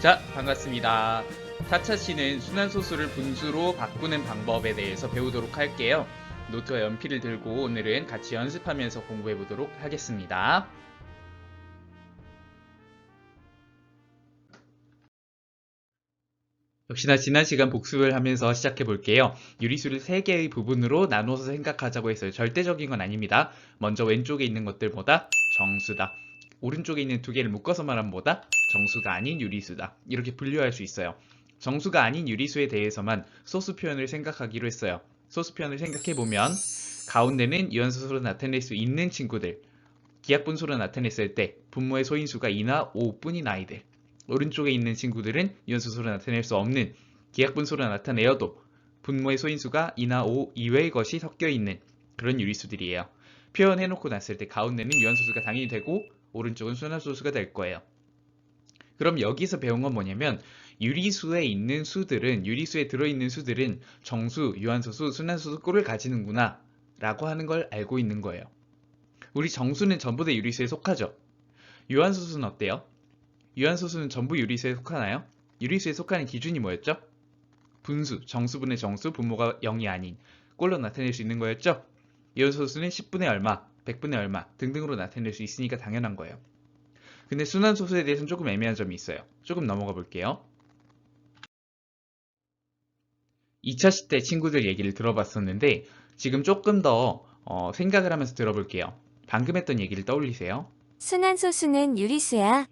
자, 반갑습니다. 4차 시는 순환소수를 분수로 바꾸는 방법에 대해서 배우도록 할게요. 노트와 연필을 들고 오늘은 같이 연습하면서 공부해 보도록 하겠습니다. 역시나 지난 시간 복습을 하면서 시작해 볼게요. 유리수를 3개의 부분으로 나눠서 생각하자고 했어요. 절대적인 건 아닙니다. 먼저 왼쪽에 있는 것들보다 정수다. 오른쪽에 있는 2개를 묶어서 말하면 뭐다? 정수가 아닌 유리수다. 이렇게 분류할 수 있어요. 정수가 아닌 유리수에 대해서만 소수 표현을 생각하기로 했어요. 소수 표현을 생각해 보면 가운데는 유한소수로 나타낼 수 있는 친구들, 기하분수로 나타냈을 때 분모의 소인수가 2나 5뿐인 아이들, 오른쪽에 있는 친구들은 유한소수로 나타낼 수 없는 기하분수로 나타내어도 분모의 소인수가 2나 5 이외의 것이 섞여 있는 그런 유리수들이에요. 표현해놓고 났을 때 가운데는 유한소수가 당연히 되고 오른쪽은 순환소수가 될 거예요. 그럼 여기서 배운 건 뭐냐면 유리수에 있는 수들은, 유리수에 들어있는 수들은 정수, 유한소수, 순환소수 꼴을 가지는구나 라고 하는 걸 알고 있는 거예요. 우리 정수는 전부 다 유리수에 속하죠. 유한소수는 어때요? 유한소수는 전부 유리수에 속하나요? 유리수에 속하는 기준이 뭐였죠? 분수, 정수분의 정수, 분모가 0이 아닌 꼴로 나타낼 수 있는 거였죠? 유한소수는 10분의 얼마, 100분의 얼마 등등으로 나타낼 수 있으니까 당연한 거예요. 근데 순환소수에 대해서는 조금 애매한 점이 있어요. 조금 넘어가 볼게요. 2차 시 때 친구들 얘기를 들어봤었는데 지금 조금 더 생각을 하면서 들어볼게요. 방금 했던 얘기를 떠올리세요. 순환소수는 유리수야.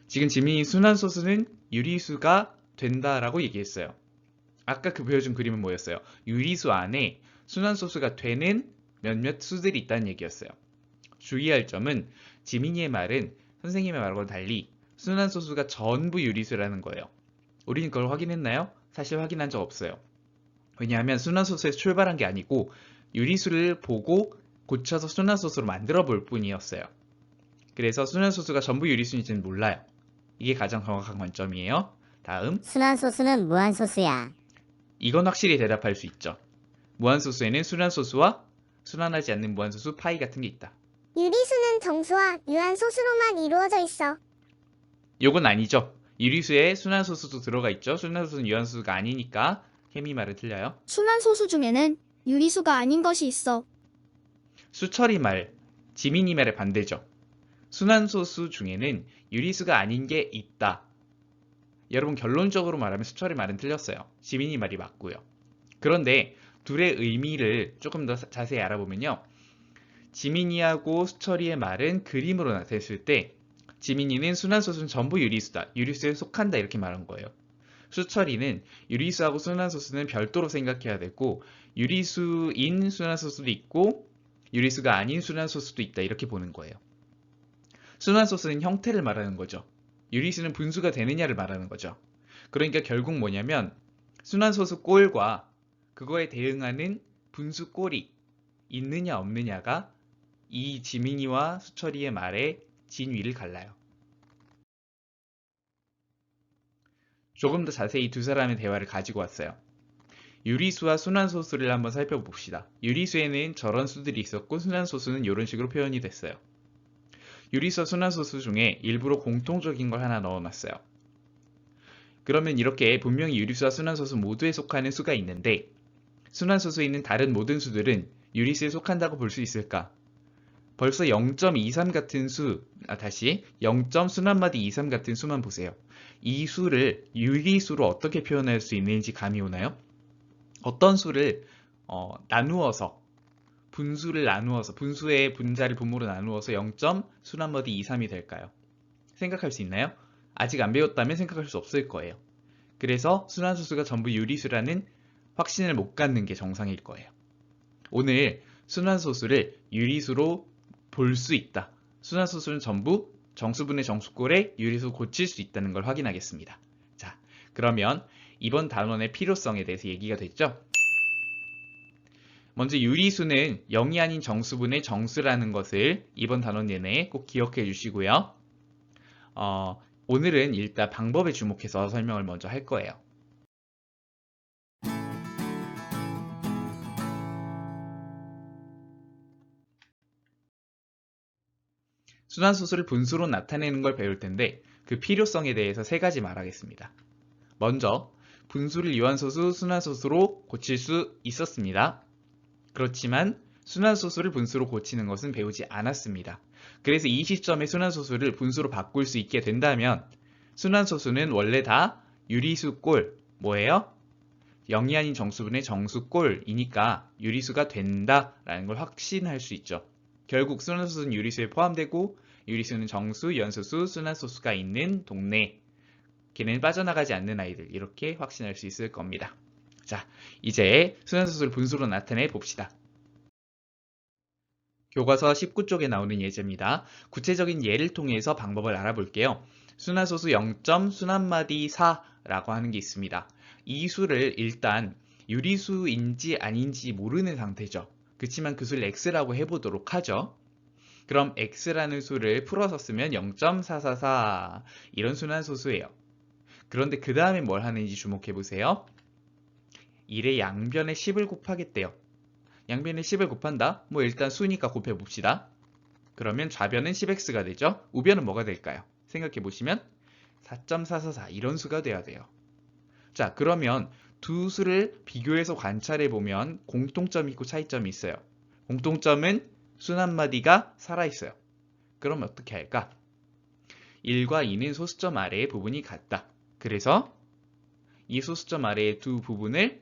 지금 지민이 순환소수는 유리수가 된다라고 얘기했어요. 아까 그 보여준 그림은 뭐였어요? 유리수 안에 순환소수가 되는 몇몇 수들이 있다는 얘기였어요. 주의할 점은 지민이의 말은 선생님의 말과는 달리 순환소수가 전부 유리수라는 거예요. 우리는 그걸 확인했나요? 사실 확인한 적 없어요. 왜냐하면 순환소수에서 출발한 게 아니고 유리수를 보고 고쳐서 순환소수로 만들어 볼 뿐이었어요. 그래서 순환소수가 전부 유리수인지는 몰라요. 이게 가장 정확한 관점이에요. 다음, 순환소수는 무한소수야. 이건 확실히 대답할 수 있죠. 무한소수에는 순환소수와 순환하지 않는 무한소수 파이 같은 게 있다. 유리수는 정수와 유한소수로만 이루어져 있어. 요건 아니죠. 유리수에 순환소수도 들어가 있죠. 순환소수는 유한소수가 아니니까 혜미 말은 틀려요. 순환소수 중에는 유리수가 아닌 것이 있어. 수철이 말, 지민이 말의 반대죠. 순환소수 중에는 유리수가 아닌 게 있다. 여러분 결론적으로 말하면 수철의 말은 틀렸어요. 지민이 말이 맞고요. 그런데 둘의 의미를 조금 더 자세히 알아보면요. 지민이하고 수철이의 말은 그림으로 나타냈을 때 지민이는 순환소수는 전부 유리수다. 유리수에 속한다 이렇게 말한 거예요. 수철이는 유리수하고 순환소수는 별도로 생각해야 되고 유리수인 순환소수도 있고 유리수가 아닌 순환소수도 있다 이렇게 보는 거예요. 순환소수는 형태를 말하는 거죠. 유리수는 분수가 되느냐를 말하는 거죠. 그러니까 결국 뭐냐면 순환소수 꼴과 그거에 대응하는 분수 꼴이 있느냐 없느냐가 이 지민이와 수철이의 말의 진위를 갈라요. 조금 더 자세히 두 사람의 대화를 가지고 왔어요. 유리수와 순환소수를 한번 살펴봅시다. 유리수에는 저런 수들이 있었고 순환소수는 이런 식으로 표현이 됐어요. 유리수와 순환소수 중에 일부러 공통적인 걸 하나 넣어놨어요. 그러면 이렇게 분명히 유리수와 순환소수 모두에 속하는 수가 있는데 순환소수에 있는 다른 모든 수들은 유리수에 속한다고 볼 수 있을까? 벌써 0.23 같은 수, 다시 0. 순환마디 23 같은 수만 보세요. 이 수를 유리수로 어떻게 표현할 수 있는지 감이 오나요? 어떤 수를 나누어서 분수를 나누어서 분수의 분자를 분모로 나누어서 0. 순환마디 23이 될까요? 생각할 수 있나요? 아직 안 배웠다면 생각할 수 없을 거예요. 그래서 순환소수가 전부 유리수라는 확신을 못 갖는 게 정상일 거예요. 오늘 순환소수를 유리수로 볼 수 있다. 순환소수는 전부 정수분의 정수꼴에 유리수 고칠 수 있다는 걸 확인하겠습니다. 자, 그러면 이번 단원의 필요성에 대해서 얘기가 됐죠? 먼저 유리수는 0이 아닌 정수분의 정수라는 것을 이번 단원 내내 꼭 기억해 주시고요. 오늘은 일단 방법에 주목해서 설명을 먼저 할 거예요. 순환소수를 분수로 나타내는 걸 배울 텐데 그 필요성에 대해서 세 가지 말하겠습니다. 먼저 분수를 유한소수, 순환소수로 고칠 수 있었습니다. 그렇지만 순환소수를 분수로 고치는 것은 배우지 않았습니다. 그래서 이 시점에 순환소수를 분수로 바꿀 수 있게 된다면 순환소수는 원래 다 유리수꼴 뭐예요? 0이 아닌 정수분의 정수꼴이니까 유리수가 된다라는 걸 확신할 수 있죠. 결국 순환소수는 유리수에 포함되고 유리수는 정수, 연소수, 순환소수가 있는 동네. 걔는 빠져나가지 않는 아이들. 이렇게 확신할 수 있을 겁니다. 자, 이제 순환소수를 분수로 나타내 봅시다. 교과서 19쪽에 나오는 예제입니다. 구체적인 예를 통해서 방법을 알아볼게요. 순환소수 0. 순환마디 4라고 하는 게 있습니다. 이 수를 일단 유리수인지 아닌지 모르는 상태죠. 그렇지만 그 수를 x라고 해보도록 하죠. 그럼 x라는 수를 풀어서 쓰면 0.444 이런 순환소수예요. 그런데 그 다음에 뭘 하는지 주목해보세요. 1의 양변에 10을 곱하겠대요. 양변에 10을 곱한다? 뭐 일단 수니까 곱해봅시다. 그러면 좌변은 10x가 되죠. 우변은 뭐가 될까요? 생각해보시면 4.444 이런 수가 돼야 돼요. 자, 그러면 두 수를 비교해서 관찰해보면 공통점이 있고 차이점이 있어요. 공통점은 순환마디가 살아있어요. 그럼 어떻게 할까? 1과 2는 소수점 아래의 부분이 같다. 그래서 이 소수점 아래의 두 부분을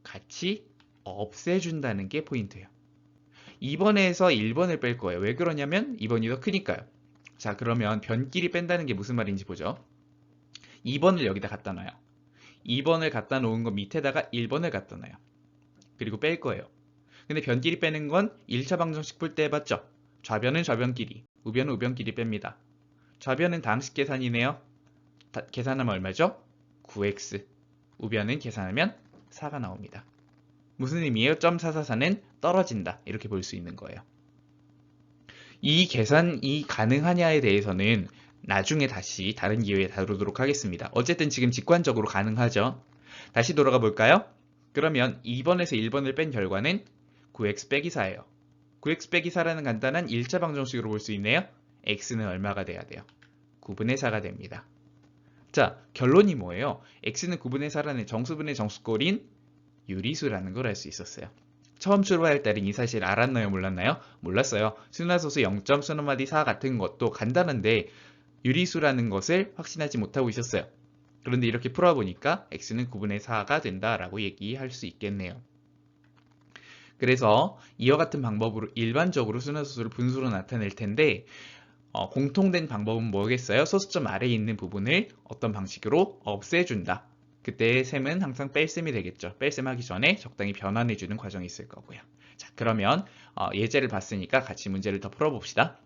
같이 없애준다는 게 포인트예요. 2번에서 1번을 뺄 거예요. 왜 그러냐면 2번이 더 크니까요. 자, 그러면 변끼리 뺀다는 게 무슨 말인지 보죠. 2번을 여기다 갖다 놔요. 2번을 갖다 놓은 거 밑에다가 1번을 갖다 놔요. 그리고 뺄 거예요. 근데 변끼리 빼는 건 1차 방정식 풀 때 해봤죠. 좌변은 좌변끼리, 우변은 우변끼리 뺍니다. 좌변은 다항식 계산이네요. 계산하면 얼마죠? 9x. 우변은 계산하면 4가 나옵니다. 무슨 의미예요? 0.444는 떨어진다. 이렇게 볼 수 있는 거예요. 이 계산이 가능하냐에 대해서는 나중에 다시 다른 기회에 다루도록 하겠습니다. 어쨌든 지금 직관적으로 가능하죠. 다시 돌아가 볼까요? 그러면 2번에서 1번을 뺀 결과는 9x 빼기 4예요. 9x 빼기 4라는 간단한 1차 방정식으로 볼 수 있네요. x는 얼마가 돼야 돼요? 9분의 4가 됩니다. 자, 결론이 뭐예요? x는 9분의 4라는 정수분의 정수꼴인 유리수라는 걸 알 수 있었어요. 처음 출발할 때는 이 사실 알았나요? 몰랐나요? 몰랐어요. 순환소수 0. 순환마디 4 같은 것도 간단한데 유리수라는 것을 확신하지 못하고 있었어요. 그런데 이렇게 풀어보니까 x는 9분의 4가 된다라고 얘기할 수 있겠네요. 그래서 이와 같은 방법으로 일반적으로 순환소수를 분수로 나타낼 텐데 공통된 방법은 뭐겠어요? 소수점 아래에 있는 부분을 어떤 방식으로 없애준다. 그때 셈은 항상 뺄셈이 되겠죠. 뺄셈 하기 전에 적당히 변환해주는 과정이 있을 거고요. 자, 그러면 예제를 봤으니까 같이 문제를 더 풀어봅시다.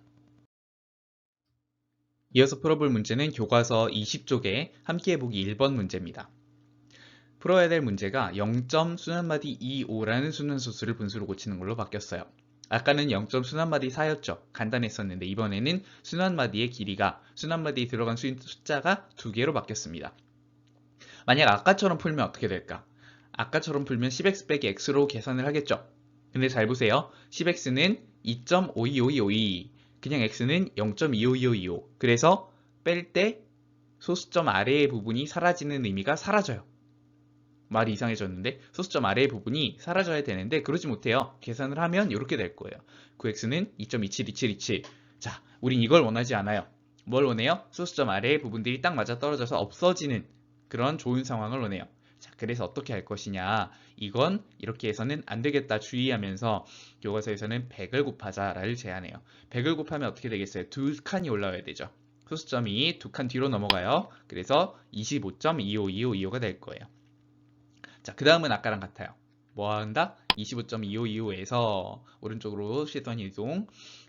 이어서 풀어볼 문제는 교과서 20쪽에 함께 해보기 1번 문제입니다. 풀어야 될 문제가 0. 순환마디 25라는 순환소수를 분수로 고치는 걸로 바뀌었어요. 아까는 0. 순환마디 4였죠. 간단했었는데 이번에는 순환마디의 길이가 순환마디에 들어간 숫자가 2개로 바뀌었습니다. 만약 아까처럼 풀면 어떻게 될까? 아까처럼 풀면 10x 빼기 x로 계산을 하겠죠. 근데 잘 보세요. 10x는 2.52522, 그냥 x는 0.25225. 그래서 뺄 때 소수점 아래의 부분이 사라지는 의미가 사라져요. 말이 이상해졌는데 소수점 아래의 부분이 사라져야 되는데 그러지 못해요. 계산을 하면 이렇게 될 거예요. 9x는 2.272727. 자, 우린 이걸 원하지 않아요. 뭘 원해요? 소수점 아래의 부분들이 딱 맞아 떨어져서 없어지는 그런 좋은 상황을 원해요. 자, 그래서 어떻게 할 것이냐. 이건 이렇게 해서는 안 되겠다 주의하면서 교과서에서는 100을 곱하자를 제안해요. 100을 곱하면 어떻게 되겠어요? 두 칸이 올라와야 되죠. 소수점이 두 칸 뒤로 넘어가요. 그래서 25.252525가 될 거예요. 자, 그 다음은 아까랑 같아요. 뭐 한다? 25.2525에서 오른쪽으로 시선 이동.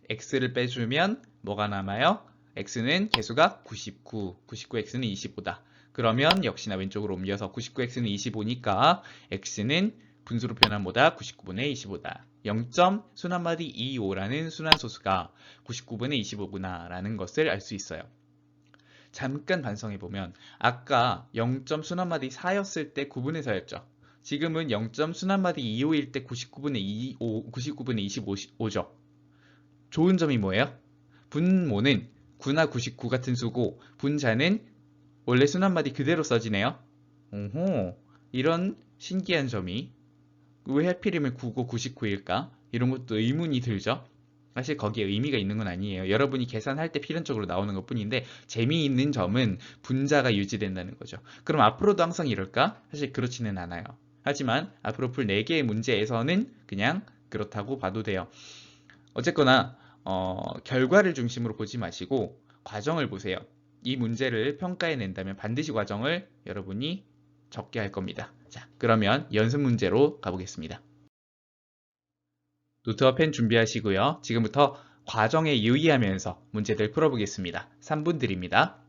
x를 빼주면 뭐가 남아요? x는 개수가 99, 99x는 25다. 그러면 역시나 왼쪽으로 옮겨서 99x는 25니까 x는 분수로 표현한 보다 99분의 25다. 0. 순환마디 25라는 순환소수가 99분의 25구나 라는 것을 알 수 있어요. 잠깐 반성해보면 아까 0. 순환마디 4였을 때 9분의 4였죠. 지금은 0. 순환마디 25일 때 99분의 25죠. 좋은 점이 뭐예요? 분모는 9나 99 같은 수고 분자는 원래 순 한 마디 그대로 써지네요. 오호, 이런 신기한 점이 왜 하필이면 9고 99일까? 이런 것도 의문이 들죠. 사실 거기에 의미가 있는 건 아니에요. 여러분이 계산할 때 필연적으로 나오는 것 뿐인데 재미있는 점은 분자가 유지된다는 거죠. 그럼 앞으로도 항상 이럴까? 사실 그렇지는 않아요. 하지만 앞으로 풀 4개의 문제에서는 그냥 그렇다고 봐도 돼요. 어쨌거나 결과를 중심으로 보지 마시고 과정을 보세요. 이 문제를 평가해 낸다면 반드시 과정을 여러분이 적게 할 겁니다. 자, 그러면 연습 문제로 가보겠습니다. 노트와 펜 준비하시고요. 지금부터 과정에 유의하면서 문제들 풀어보겠습니다. 3분 드립니다.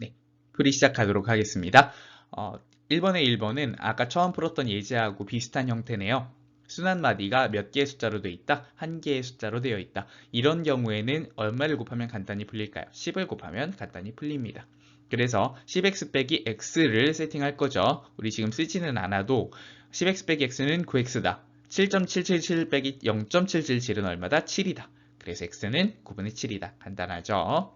네, 풀이 시작하도록 하겠습니다. 1번의 1번은 아까 처음 풀었던 예제하고 비슷한 형태네요. 순한 마디가 몇 개의 숫자로 되어 있다? 한 개의 숫자로 되어 있다. 이런 경우에는 얼마를 곱하면 간단히 풀릴까요? 10을 곱하면 간단히 풀립니다. 그래서 10x 빼기 x를 세팅할 거죠. 우리 지금 쓰지는 않아도 10x 빼기 x는 9x다. 7.777 빼기 0.777은 얼마다? 7이다. 그래서 x는 9분의 7이다. 간단하죠?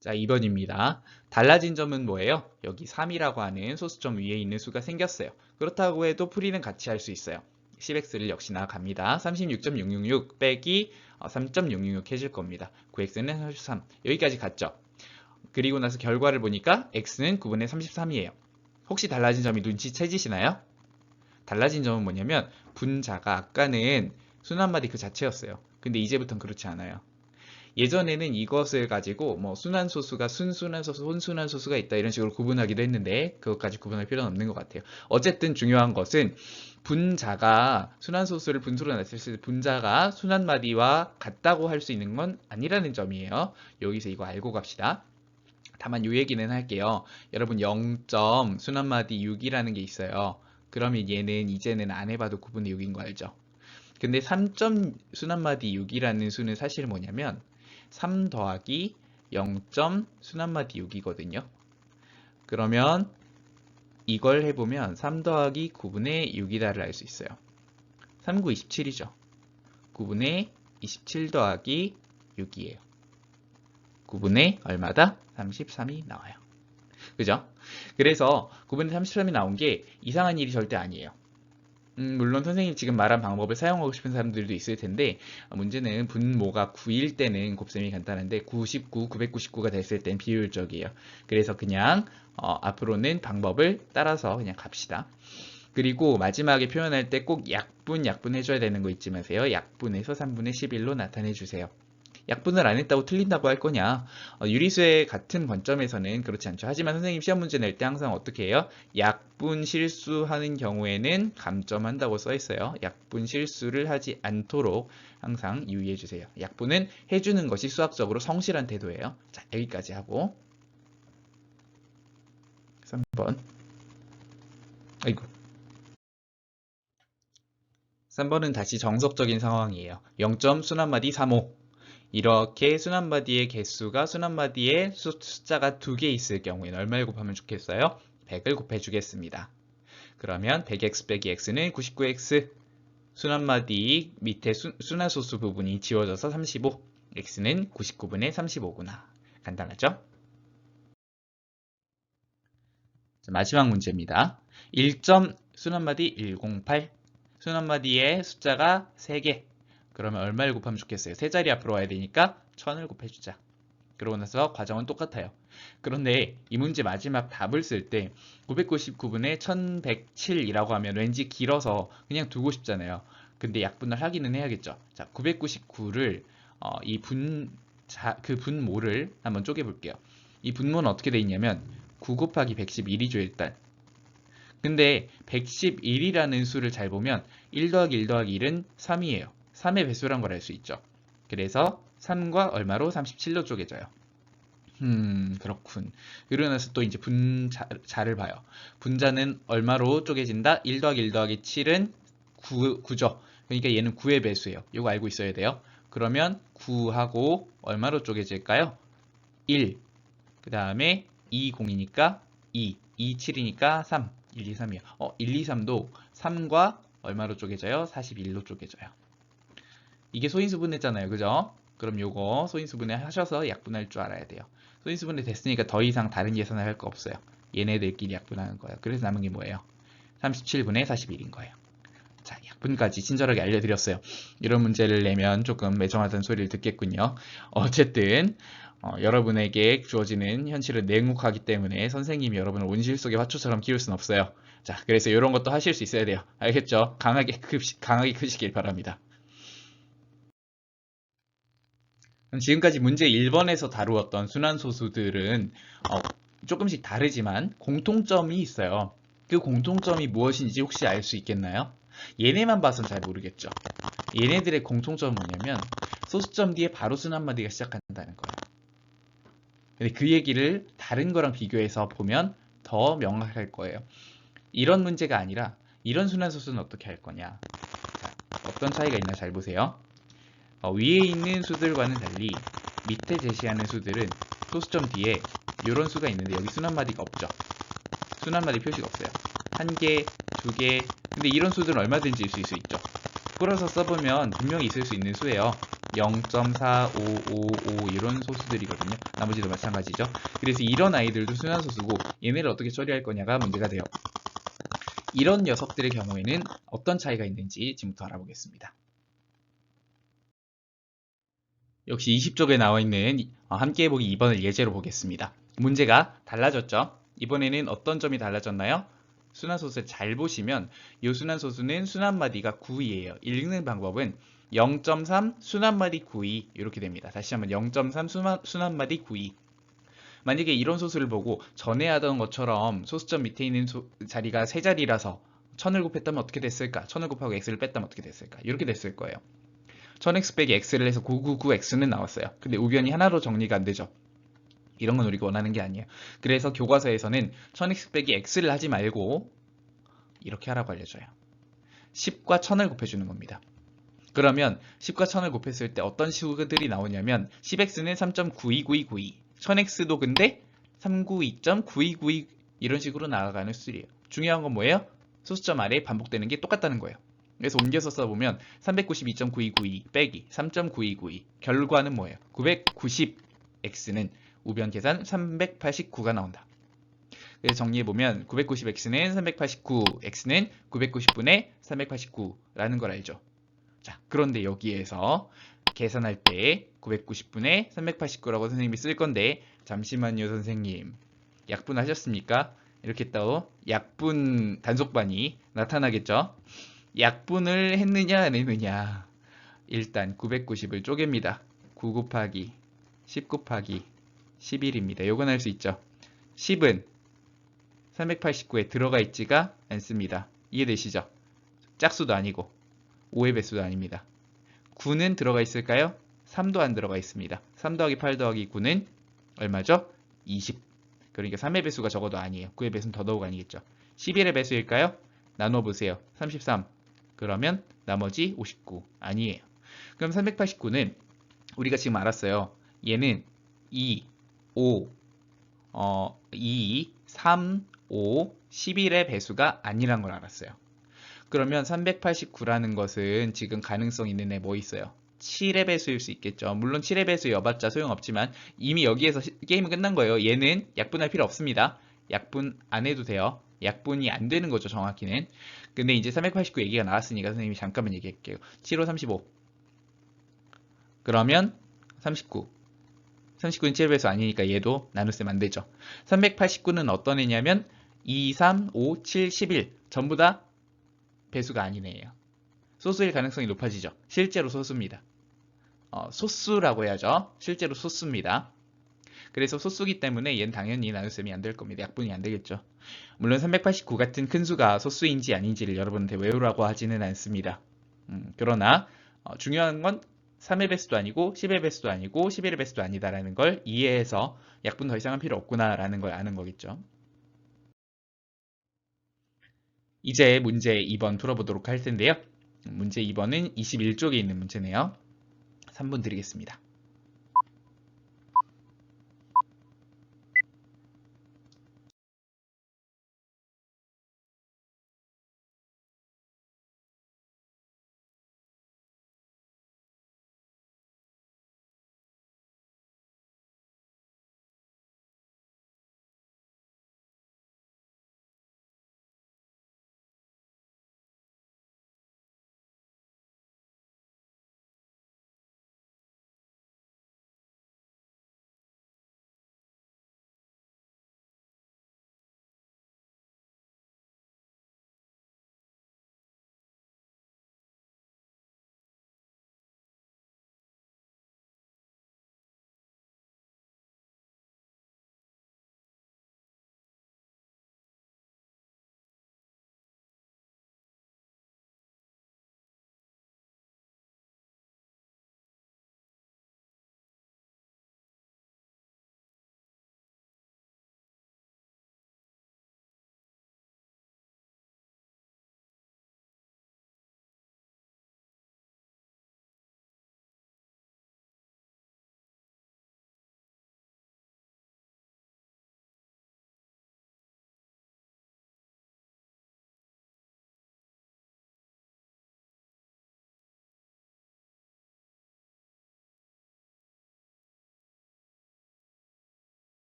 자, 2번입니다. 달라진 점은 뭐예요? 여기 3이라고 하는 소수점 위에 있는 수가 생겼어요. 그렇다고 해도 풀이는 같이 할 수 있어요. 10x를 역시나 갑니다. 36.666 빼기 3.666 해줄 겁니다. 9x는 33. 여기까지 갔죠? 그리고 나서 결과를 보니까 x는 9분의 33이에요. 혹시 달라진 점이 눈치채지시나요? 달라진 점은 뭐냐면 분자가 아까는 순 한 마디 그 자체였어요. 근데 이제부터는 그렇지 않아요. 예전에는 이것을 가지고 뭐 순환소수가 순순환소수, 혼순환소수가 있다 이런 식으로 구분하기도 했는데 그것까지 구분할 필요는 없는 것 같아요. 어쨌든 중요한 것은 분자가 순환소수를 분수로 나눴을 때 분자가 순환마디와 같다고 할 수 있는 건 아니라는 점이에요. 여기서 이거 알고 갑시다. 다만 요 얘기는 할게요. 여러분 0점 순환마디 6이라는 게 있어요. 그러면 얘는 이제는 안 해봐도 9분의 6인 거 알죠? 근데 3점 순환마디 6이라는 수는 사실 뭐냐면 3 더하기 0점 순환마디 6이거든요. 그러면 이걸 해보면 3 더하기 9분의 6이다를 알 수 있어요. 3, 9, 27이죠. 9분의 27 더하기 6이에요. 9분의 얼마다? 33이 나와요. 그죠? 그래서 9분의 33이 나온 게 이상한 일이 절대 아니에요. 물론 선생님 지금 말한 방법을 사용하고 싶은 사람들도 있을 텐데 문제는 분모가 9일 때는 곱셈이 간단한데 99, 999가 됐을 땐 비효율적이에요. 그래서 그냥 앞으로는 방법을 따라서 그냥 갑시다. 그리고 마지막에 표현할 때 꼭 약분 해줘야 되는 거 잊지 마세요. 약분해서 3분의 11로 나타내 주세요. 약분을 안 했다고 틀린다고 할 거냐? 유리수의 같은 관점에서는 그렇지 않죠. 하지만 선생님 시험 문제 낼 때 항상 어떻게 해요? 약분 실수하는 경우에는 감점한다고 써 있어요. 약분 실수를 하지 않도록 항상 유의해 주세요. 약분은 해주는 것이 수학적으로 성실한 태도예요. 자, 여기까지 하고 3번. 아이고. 3번은 다시 정석적인 상황이에요. 0점 순환마디 3호. 이렇게 순환마디의 개수가 순환마디의 숫자가 2개 있을 경우에는 얼마를 곱하면 좋겠어요? 100을 곱해주겠습니다. 그러면 100x 빼기 x는 99x. 순환마디 밑에 순환소수 부분이 지워져서 35. x는 99분의 35구나. 간단하죠? 자, 마지막 문제입니다. 1점 순환마디 108. 순환마디의 숫자가 3개. 그러면 얼마를 곱하면 좋겠어요? 세 자리 앞으로 와야 되니까 1000을 곱해주자. 그러고 나서 과정은 똑같아요. 그런데 이 문제 마지막 답을 쓸 때 999분의 1107이라고 하면 왠지 길어서 그냥 두고 싶잖아요. 근데 약분을 하기는 해야겠죠. 자, 999를 그 분모를 한번 쪼개볼게요. 이 분모는 어떻게 돼 있냐면 9 곱하기 111이죠 일단. 근데 111이라는 수를 잘 보면 1 더하기 1 더하기 1은 3이에요. 3의 배수란 걸 알 수 있죠. 그래서 3과 얼마로? 37로 쪼개져요. 그렇군. 그러고 나서 또 이제 분자를 봐요. 분자는 얼마로 쪼개진다? 1 더하기 1 더하기 7은 9죠. 그러니까 얘는 9의 배수예요. 이거 알고 있어야 돼요. 그러면 9하고 얼마로 쪼개질까요? 1. 그 다음에 2, 0이니까 2. 2, 7이니까 3. 1, 2, 3이요. 1, 2, 3도 3과 얼마로 쪼개져요? 41로 쪼개져요. 이게 소인수분해잖아요. 그죠? 그럼 요거 소인수분해 하셔서 약분할 줄 알아야 돼요. 소인수분해 됐으니까 더 이상 다른 계산을 할 거 없어요. 얘네들끼리 약분하는 거예요. 그래서 남은 게 뭐예요? 37분의 41인 거예요. 자, 약분까지 친절하게 알려드렸어요. 이런 문제를 내면 조금 매정하다는 소리를 듣겠군요. 어쨌든 여러분에게 주어지는 현실은 냉혹하기 때문에 선생님이 여러분을 온실 속의 화초처럼 키울 순 없어요. 자, 그래서 이런 것도 하실 수 있어야 돼요. 알겠죠? 강하게 크시길 바랍니다. 지금까지 문제 1번에서 다루었던 순환소수들은 조금씩 다르지만 공통점이 있어요. 그 공통점이 무엇인지 혹시 알 수 있겠나요? 얘네만 봐선 잘 모르겠죠. 얘네들의 공통점은 뭐냐면 소수점 뒤에 바로 순환마디가 시작한다는 거예요. 근데 그 얘기를 다른 거랑 비교해서 보면 더 명확할 거예요. 이런 문제가 아니라 이런 순환소수는 어떻게 할 거냐. 자, 어떤 차이가 있나 잘 보세요. 위에 있는 수들과는 달리 밑에 제시하는 수들은 소수점 뒤에 이런 수가 있는데 여기 순환마디가 없죠. 순환마디 표시가 없어요. 1개, 2개. 근데 이런 수들은 얼마든지 있을 수 있죠. 풀어서 써보면 분명히 있을 수 있는 수예요. 0.4555 이런 소수들이거든요. 나머지도 마찬가지죠. 그래서 이런 아이들도 순환소수고 얘네를 어떻게 처리할 거냐가 문제가 돼요. 이런 녀석들의 경우에는 어떤 차이가 있는지 지금부터 알아보겠습니다. 역시 20쪽에 나와 있는 함께 해보기 2번을 예제로 보겠습니다. 문제가 달라졌죠? 이번에는 어떤 점이 달라졌나요? 순환소수를 잘 보시면 이 순환소수는 순환마디가 9이에요. 읽는 방법은 0.3 순환마디 구이 이렇게 됩니다. 다시 한번 0.3 순환마디 구이. 만약에 이런 소수를 보고 전에 하던 것처럼 소수점 밑에 있는 자리가 세 자리라서 1000을 곱했다면 어떻게 됐을까? 1000을 곱하고 x를 뺐다면 어떻게 됐을까? 이렇게 됐을 거예요. 1000x 빼기 x를 해서 999x는 나왔어요. 근데 우변이 하나로 정리가 안 되죠. 이런 건 우리가 원하는 게 아니에요. 그래서 교과서에서는 1000x 빼기 x를 하지 말고 이렇게 하라고 알려줘요. 10과 1000을 곱해주는 겁니다. 그러면 10과 1000을 곱했을 때 어떤 수들이 나오냐면 10x는 3.92922, 1000x도 근데 392.9292 이런 식으로 나아가는 수들이에요. 중요한 건 뭐예요? 소수점 아래에 반복되는 게 똑같다는 거예요. 그래서 옮겨서 써보면 392.9292 빼기 3.9292 결과는 뭐예요? 990x는 우변 계산 389가 나온다. 그래서 정리해보면 990x는 389, x는 990분의 389라는 걸 알죠. 자, 그런데 여기에서 계산할 때 990분의 389라고 선생님이 쓸 건데 잠시만요 선생님. 약분하셨습니까? 이렇게 했다고 약분 단속반이 나타나겠죠. 약분을 했느냐 안 했느냐. 일단 990을 쪼갭니다. 9 곱하기 10 곱하기 11입니다. 요건 할 수 있죠. 10은 389에 들어가 있지가 않습니다. 이해되시죠? 짝수도 아니고 5의 배수도 아닙니다. 9는 들어가 있을까요? 3도 안 들어가 있습니다. 3 더하기 8 더하기 9는 얼마죠? 20. 그러니까 3의 배수가 적어도 아니에요. 9의 배수는 더더욱 아니겠죠. 11의 배수일까요? 나눠보세요. 33. 그러면 나머지 59. 아니에요. 그럼 389는 우리가 지금 알았어요. 얘는 2, 5, 2, 3, 5, 11의 배수가 아니란 걸 알았어요. 그러면 389라는 것은 지금 가능성 있는 애 뭐 있어요? 7의 배수일 수 있겠죠. 물론 7의 배수여봤자 소용없지만 이미 여기에서 게임은 끝난 거예요. 얘는 약분할 필요 없습니다. 약분 안 해도 돼요. 약분이 안 되는 거죠, 정확히는. 근데 이제 389 얘기가 나왔으니까 선생님이 잠깐만 얘기할게요. 7, 5, 35. 그러면 39. 39는 7의 배수 아니니까 얘도 나눗셈 안 되죠. 389는 어떤 애냐면 2, 3, 5, 7, 11. 전부 다 배수가 아닌 애예요. 소수일 가능성이 높아지죠. 실제로 소수입니다. 소수라고 해야죠. 실제로 소수입니다. 그래서 소수기 때문에 얘는 당연히 나눗셈이 안 될 겁니다. 약분이 안 되겠죠. 물론 389 같은 큰 수가 소수인지 아닌지를 여러분한테 외우라고 하지는 않습니다. 그러나 중요한 건 3의 배수도 아니고 10의 배수도 아니고 11의 배수도 아니다라는 걸 이해해서 약분 더 이상은 필요 없구나라는 걸 아는 거겠죠. 이제 문제 2번 풀어보도록 할 텐데요. 문제 2번은 21쪽에 있는 문제네요. 3분 드리겠습니다.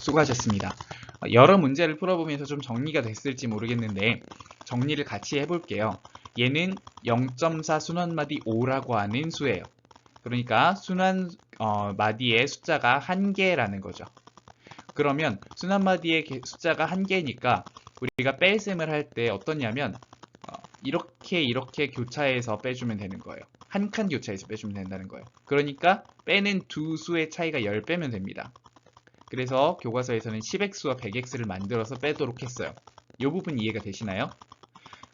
수고하셨습니다. 여러 문제를 풀어보면서 좀 정리가 됐을지 모르겠는데 정리를 같이 해볼게요. 얘는 0.4 순환마디 5라고 하는 수예요. 그러니까 순환 마디의 숫자가 1개라는 거죠. 그러면 순환마디의 숫자가 1개니까 우리가 뺄셈을 할 때 어떻냐면 이렇게 교차해서 빼주면 되는 거예요. 한 칸 교차해서 빼주면 된다는 거예요. 그러니까 빼는 두 수의 차이가 10 빼면 됩니다. 그래서 교과서에서는 10x와 100x를 만들어서 빼도록 했어요. 이 부분 이해가 되시나요?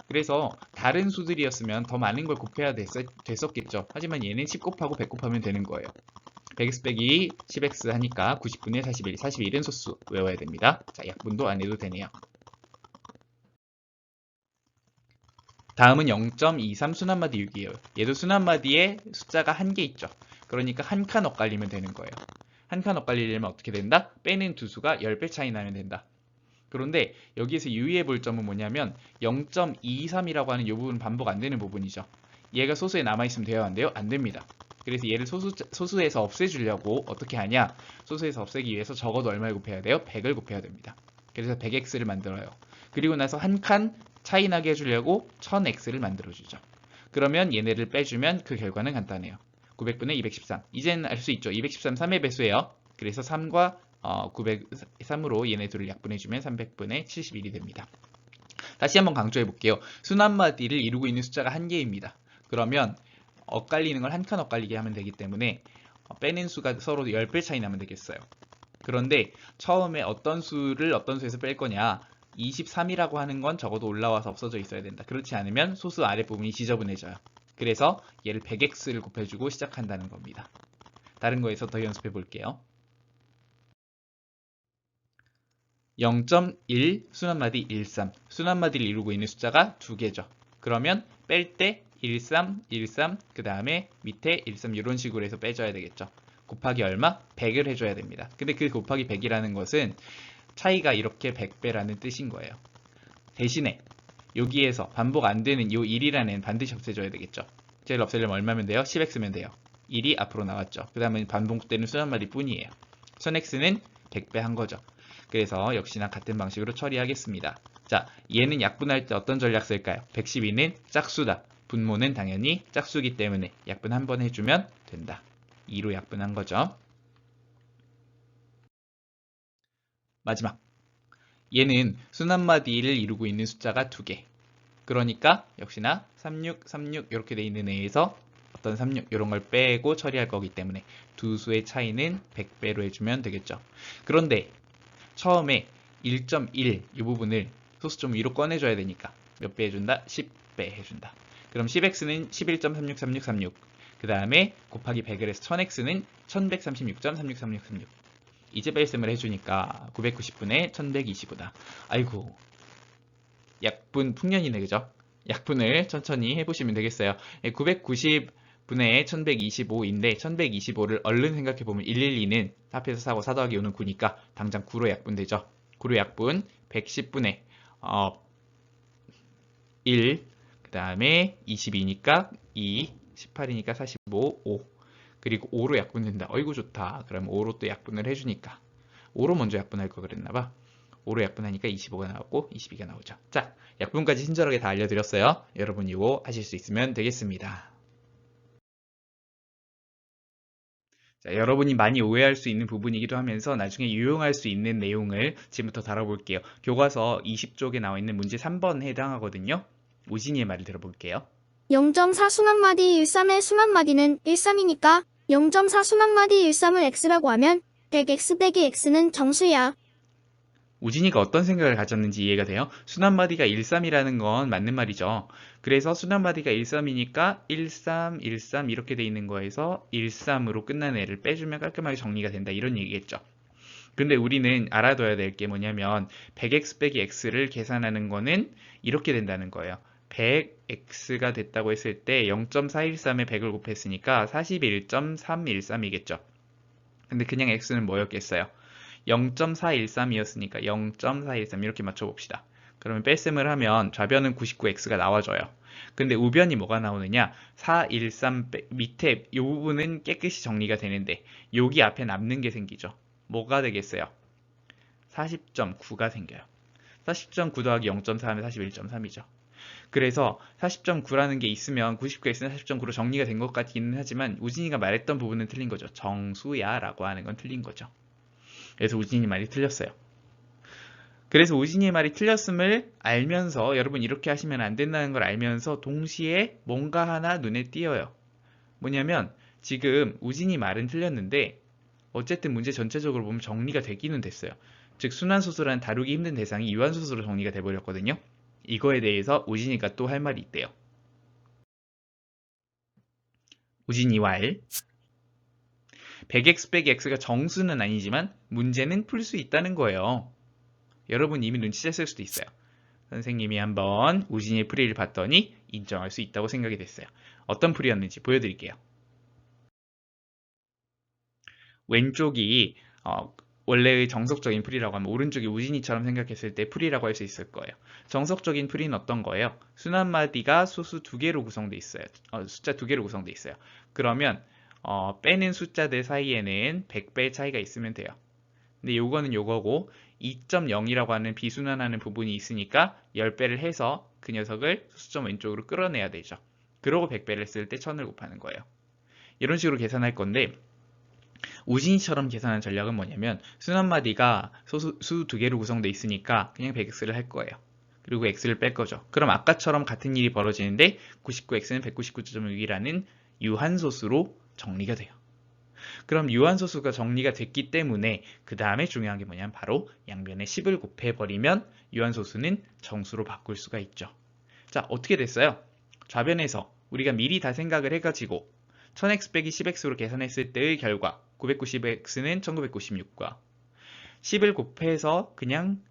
그래서 다른 수들이었으면 더 많은 걸 곱해야 됐었겠죠. 하지만 얘는 10 곱하고 100 곱하면 되는 거예요. 100x 빼기 10x 하니까 90분의 41. 41은 소수 외워야 됩니다. 자, 약분도 안 해도 되네요. 다음은 0.23 순환마디 6이에요. 얘도 순환마디에 숫자가 1개 있죠. 그러니까 한 칸 엇갈리면 되는 거예요. 한 칸 엇갈리려면 어떻게 된다? 빼는 두 수가 10배 차이 나면 된다. 그런데 여기에서 유의해 볼 점은 뭐냐면 0.23이라고 하는 이 부분은 반복 안 되는 부분이죠. 얘가 소수에 남아있으면 돼요? 안 돼요? 안 됩니다. 그래서 얘를 소수에서 없애주려고 어떻게 하냐? 소수에서 없애기 위해서 적어도 얼마를 곱해야 돼요? 100을 곱해야 됩니다. 그래서 100x를 만들어요. 그리고 나서 한 칸 차이 나게 해주려고 1000x를 만들어주죠. 그러면 얘네를 빼주면 그 결과는 간단해요. 900분의 213. 이제는 알 수 있죠. 213 3의 배수예요. 그래서 3과 903으로 얘네 둘을 약분해주면 300분의 71이 됩니다. 다시 한번 강조해 볼게요. 순환마디를 이루고 있는 숫자가 1개입니다. 그러면 엇갈리는 걸 한 칸 엇갈리게 하면 되기 때문에 빼는 수가 서로 10배 차이 나면 되겠어요. 그런데 처음에 어떤 수를 어떤 수에서 뺄 거냐, 23이라고 하는 건 적어도 올라와서 없어져 있어야 된다. 그렇지 않으면 소수 아랫부분이 지저분해져요. 그래서 얘를 100x를 곱해주고 시작한다는 겁니다. 다른 거에서 더 연습해 볼게요. 0.1 순환마디 13. 순환마디를 이루고 있는 숫자가 2개죠. 그러면 뺄 때 13, 13, 그 다음에 밑에 13 이런 식으로 해서 빼줘야 되겠죠. 곱하기 얼마? 100을 해줘야 됩니다. 근데 그 곱하기 100이라는 것은 차이가 이렇게 100배라는 뜻인 거예요. 대신에 여기에서 반복 안 되는 이 1이라는 반드시 없애줘야 되겠죠. 쟤를 없애려면 얼마면 돼요? 10x면 돼요. 1이 앞으로 나왔죠. 그 다음에 반복되는 순환마디 뿐이에요. 1000x는 100배 한 거죠. 그래서 역시나 같은 방식으로 처리하겠습니다. 자, 얘는 약분할 때 어떤 전략 쓸까요? 112는 짝수다. 분모는 당연히 짝수기 때문에 약분 한 번 해주면 된다. 2로 약분한 거죠. 마지막. 얘는 순환마디를 이루고 있는 숫자가 2개. 그러니까 역시나 36, 36 이렇게 돼 있는 애에서 어떤 36 이런 걸 빼고 처리할 거기 때문에 두 수의 차이는 100배로 해주면 되겠죠. 그런데 처음에 1.1 이 부분을 소수 좀 위로 꺼내줘야 되니까 몇 배 해준다? 10배 해준다. 그럼 10x는 11.363636. 그 다음에 곱하기 100을 해서 1000x는 1136.363636. 이제 뺄셈을 해주니까 990분의 1125다. 아이고, 약분 풍년이네, 그죠? 약분을 천천히 해보시면 되겠어요. 990분의 1125인데 1125를 얼른 생각해보면 112는 합해서 4고 4 더하기 5는 9니까 당장 9로 약분되죠. 9로 약분 110분의 1, 그 다음에 22니까 2, 18이니까 45, 5. 그리고 5로 약분된다. 어이구 좋다. 그럼 5로 또 약분을 해주니까 5로 먼저 약분할 거 그랬나봐. 5로 약분하니까 25가 나오고 22가 나오죠. 자, 약분까지 친절하게 다 알려드렸어요. 여러분 이거 하실 수 있으면 되겠습니다. 자, 여러분이 많이 오해할 수 있는 부분이기도 하면서 나중에 유용할 수 있는 내용을 지금부터 다뤄볼게요. 교과서 20쪽에 나와 있는 문제 3번에 해당하거든요. 우진이의 말을 들어볼게요. 0.4 순환마디 13의 순환마디는 13이니까 0.4 순환마디 13을 x라고 하면 100x 빼기 x는 정수야. 우진이가 어떤 생각을 가졌는지 이해가 돼요? 순환마디가 13이라는 건 맞는 말이죠. 그래서 순환마디가 13이니까 13, 13 이렇게 돼 있는 거에서 13으로 끝나는 애를 빼주면 깔끔하게 정리가 된다. 이런 얘기겠죠. 근데 우리는 알아둬야 될 게 뭐냐면 100x 빼기 x를 계산하는 거는 이렇게 된다는 거예요. 100x가 됐다고 했을 때 0.413에 100을 곱했으니까 41.313이겠죠. 근데 그냥 x는 뭐였겠어요? 0.413이었으니까 0.413 이렇게 맞춰봅시다. 그러면 뺄셈을 하면 좌변은 99x가 나와줘요. 근데 우변이 뭐가 나오느냐? 413 밑에 이 부분은 깨끗이 정리가 되는데 여기 앞에 남는 게 생기죠. 뭐가 되겠어요? 40.9가 생겨요. 40.9 더하기 0.4 하면 41.3이죠. 그래서 40.9라는 게 있으면 99x는 40.9로 정리가 된 것 같기는 하지만 우진이가 말했던 부분은 틀린 거죠. 정수야 라고 하는 건 틀린 거죠. 그래서 우진이 말이 틀렸어요. 그래서 우진이의 말이 틀렸음을 알면서 여러분 이렇게 하시면 안 된다는 걸 알면서 동시에 뭔가 하나 눈에 띄어요. 뭐냐면 지금 우진이 말은 틀렸는데 어쨌든 문제 전체적으로 보면 정리가 되기는 됐어요. 즉 순환소수라는 다루기 힘든 대상이 유한소수로 정리가 돼버렸거든요. 이거에 대해서 우진이가 또 할 말이 있대요. 우진이 왈 100x 빼기 x가 정수는 아니지만 문제는 풀 수 있다는 거예요. 여러분 이미 눈치챘을 수도 있어요. 선생님이 한번 우진이의 풀이를 봤더니 인정할 수 있다고 생각이 됐어요. 어떤 풀이였는지 보여드릴게요. 왼쪽이 원래의 정석적인 풀이라고 하면 오른쪽이 우진이처럼 생각했을 때 풀이라고 할 수 있을 거예요. 정석적인 풀이는 어떤 거예요? 순환마디가 소수 2개로 구성되어 있어요. 숫자 2개로 구성되어 있어요. 그러면 빼는 숫자들 사이에는 100배의 차이가 있으면 돼요. 근데 요거는 요거고 2.0이라고 하는 비순환하는 부분이 있으니까 10배를 해서 그 녀석을 소수점 왼쪽으로 끌어내야 되죠. 그러고 100배를 했을 때 1000을 곱하는 거예요. 이런 식으로 계산할 건데 우진이처럼 계산한 전략은 뭐냐면 순환마디가 수 2개로 구성되어 있으니까 그냥 100x를 할 거예요. 그리고 x를 뺄 거죠. 그럼 아까처럼 같은 일이 벌어지는데 99x는 199.6이라는 유한소수로 정리가 돼요. 그럼 유한소수가 정리가 됐기 때문에 그 다음에 중요한 게 뭐냐면 바로 양변에 10을 곱해버리면 유한소수는 정수로 바꿀 수가 있죠. 자, 어떻게 됐어요? 좌변에서 우리가 미리 다 생각을 해가지고 1000x 빼기 10x로 계산했을 때의 결과 990x는 1996과 10을 곱해서 그냥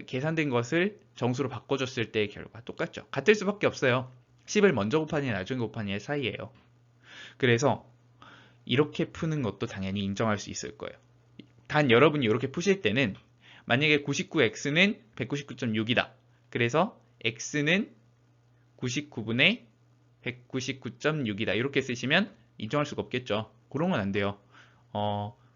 계산된 것을 정수로 바꿔줬을 때의 결과 똑같죠. 같을 수밖에 없어요. 10을 먼저 곱하느냐 나중에 곱하느냐의 사이예요. 그래서 이렇게 푸는 것도 당연히 인정할 수 있을 거예요. 단 여러분이 이렇게 푸실 때는 만약에 99x는 199.6이다. 그래서 x는 99분의 199.6이다. 이렇게 쓰시면 인정할 수가 없겠죠. 그런 건 안 돼요.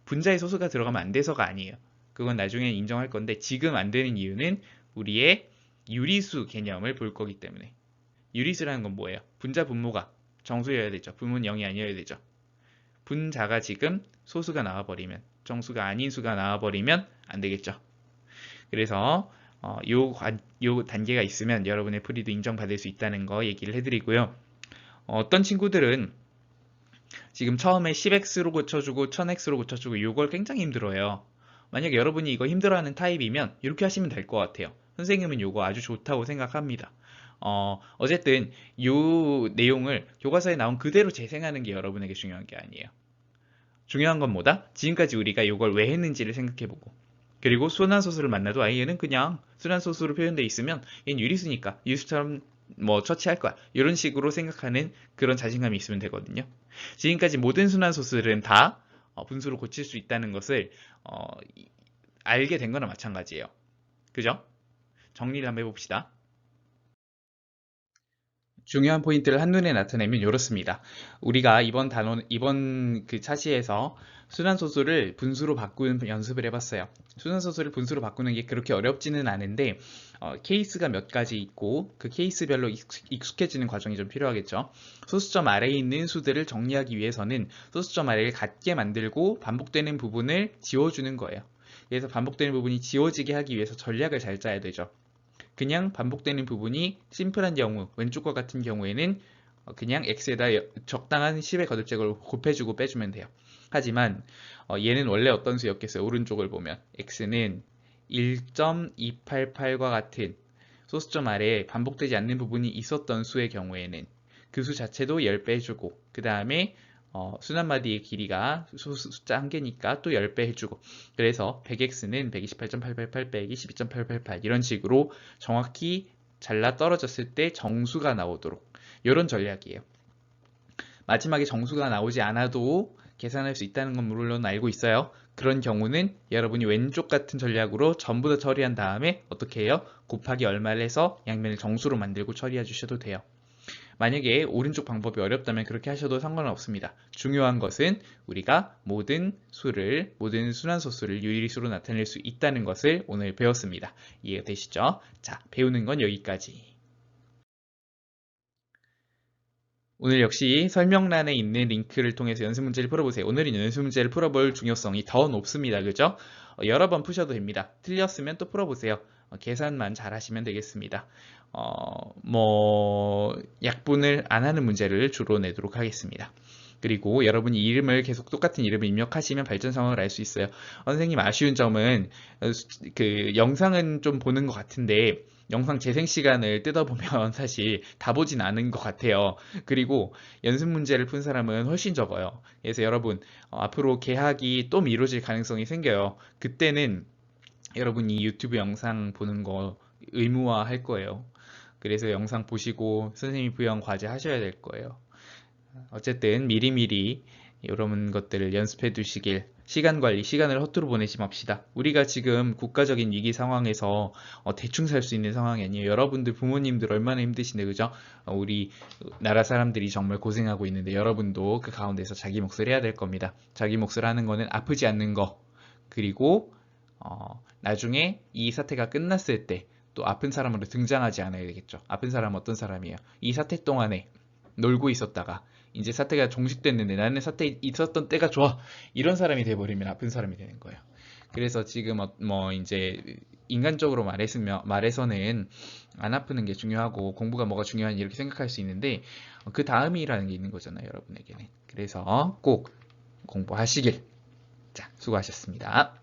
분자에 소수가 들어가면 안 돼서가 아니에요. 그건 나중에 인정할 건데 지금 안 되는 이유는 우리의 유리수 개념을 볼 거기 때문에. 유리수라는 건 뭐예요? 분자 분모가 정수여야 되죠. 분모는 0이 아니어야 되죠. 분자가 지금 소수가 나와버리면 정수가 아닌 수가 나와버리면 안 되겠죠. 그래서 요 단계가 있으면 여러분의 풀이도 인정받을 수 있다는 거 얘기를 해드리고요. 어떤 친구들은 지금 처음에 10x로 고쳐주고 1000x로 고쳐주고 이걸 굉장히 힘들어해요. 만약에 여러분이 이거 힘들어하는 타입이면 이렇게 하시면 될 것 같아요. 선생님은 이거 아주 좋다고 생각합니다. 어쨌든 이 내용을 교과서에 나온 그대로 재생하는 게 여러분에게 중요한 게 아니에요. 중요한 건 뭐다? 지금까지 우리가 이걸 왜 했는지를 생각해보고 그리고 순환소수를 만나도 얘는 그냥 순환소수로 표현되어 있으면 얘는 유리수니까 유리수처럼 뭐 처치할 거야. 이런 식으로 생각하는 그런 자신감이 있으면 되거든요. 지금까지 모든 순환소수들은 다 분수로 고칠 수 있다는 것을 알게 된 거나 마찬가지예요. 그죠? 정리를 한번 해봅시다. 중요한 포인트를 한눈에 나타내면 이렇습니다. 우리가 이번 그 차시에서 순환소수를 분수로 바꾸는 연습을 해봤어요. 순환소수를 분수로 바꾸는 게 그렇게 어렵지는 않은데 케이스가 몇 가지 있고 그 케이스별로 익숙해지는 과정이 좀 필요하겠죠. 소수점 아래에 있는 수들을 정리하기 위해서는 소수점 아래를 같게 만들고 반복되는 부분을 지워주는 거예요. 그래서 반복되는 부분이 지워지게 하기 위해서 전략을 잘 짜야 되죠. 그냥 반복되는 부분이 심플한 경우, 왼쪽과 같은 경우에는 그냥 x에다 적당한 10의 거듭제곱을 곱해주고 빼주면 돼요. 하지만 얘는 원래 어떤 수였겠어요? 오른쪽을 보면 x는 1.288과 같은 소수점 아래에 반복되지 않는 부분이 있었던 수의 경우에는 그 수 자체도 10배 해주고 그 다음에 순환마디의 길이가 숫자 1개니까 또 10배 해주고 그래서 100x는 128.888 빼기 12.888 이런 식으로 정확히 잘라 떨어졌을 때 정수가 나오도록 이런 전략이에요. 마지막에 정수가 나오지 않아도 계산할 수 있다는 건 물론 알고 있어요. 그런 경우는 여러분이 왼쪽 같은 전략으로 전부 다 처리한 다음에 어떻게 해요? 곱하기 얼마를 해서 양면을 정수로 만들고 처리해 주셔도 돼요. 만약에 오른쪽 방법이 어렵다면 그렇게 하셔도 상관은 없습니다. 중요한 것은 우리가 모든 순환소수를 유리수로 나타낼 수 있다는 것을 오늘 배웠습니다. 이해가 되시죠? 자, 배우는 건 여기까지. 오늘 역시 설명란에 있는 링크를 통해서 연습 문제를 풀어보세요. 오늘은 연습 문제를 풀어볼 중요성이 더 높습니다. 그죠? 여러 번 푸셔도 됩니다. 틀렸으면 또 풀어보세요. 계산만 잘 하시면 되겠습니다. 약분을 안 하는 문제를 주로 내도록 하겠습니다. 그리고 여러분이 이름을 계속 똑같은 이름을 입력하시면 발전 상황을 알 수 있어요. 선생님 아쉬운 점은 그 영상은 좀 보는 것 같은데 영상 재생 시간을 뜯어보면 사실 다 보진 않은 것 같아요. 그리고 연습 문제를 푼 사람은 훨씬 적어요. 그래서 여러분 앞으로 개학이 또 미뤄질 가능성이 생겨요. 그때는 여러분이 유튜브 영상 보는 거 의무화 할 거예요. 그래서 영상 보시고 선생님이 부여한 과제 하셔야 될 거예요. 어쨌든 미리미리 이런 것들을 연습해 두시길, 시간 관리, 시간을 허투루 보내지 맙시다. 우리가 지금 국가적인 위기 상황에서 대충 살 수 있는 상황이 아니에요. 여러분들 부모님들 얼마나 힘드신데, 그죠? 우리 나라 사람들이 정말 고생하고 있는데 여러분도 그 가운데서 자기 몫을 해야 될 겁니다. 자기 몫을 하는 거는 아프지 않는 거, 그리고 나중에 이 사태가 끝났을 때 또 아픈 사람으로 등장하지 않아야 되겠죠. 아픈 사람은 어떤 사람이에요? 이 사태 동안에 놀고 있었다가 이제 사태가 종식됐는데 나는 사태 있었던 때가 좋아, 이런 사람이 돼버리면 아픈 사람이 되는 거예요. 그래서 지금 이제 인간적으로 말해서는 안 아프는 게 중요하고 공부가 뭐가 중요하니 이렇게 생각할 수 있는데 그 다음이라는 게 있는 거잖아요, 여러분에게는. 그래서 꼭 공부하시길. 자, 수고하셨습니다.